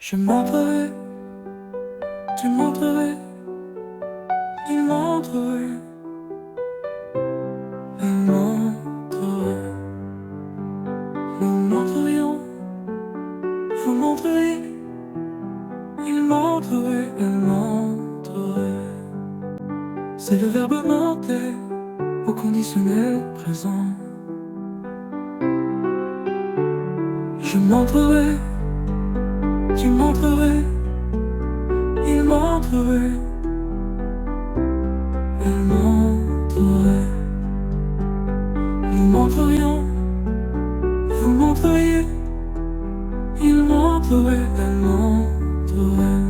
Je montrerai, tu montrerais, il montrerait, elle montrerait. Nous montrerions, vous montreriez, il montrerait, elle montrerait. C'est le verbe monter au conditionnel présent. Je montrerai, tu montrerais, il montrerait, elle montrerait. Nous montrerions, vous montreriez, il montrerait, elle montrerait.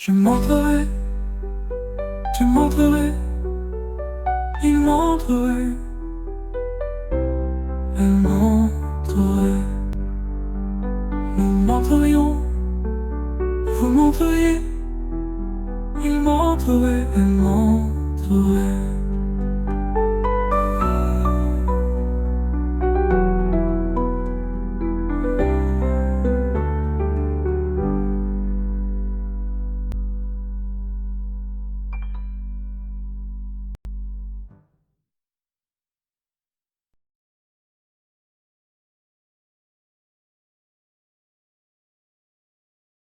Je montrerai, tu montrerais, il montrerait, elle montrerait. Nous montrerions, vous montreriez, il montrerait, elle montrerait.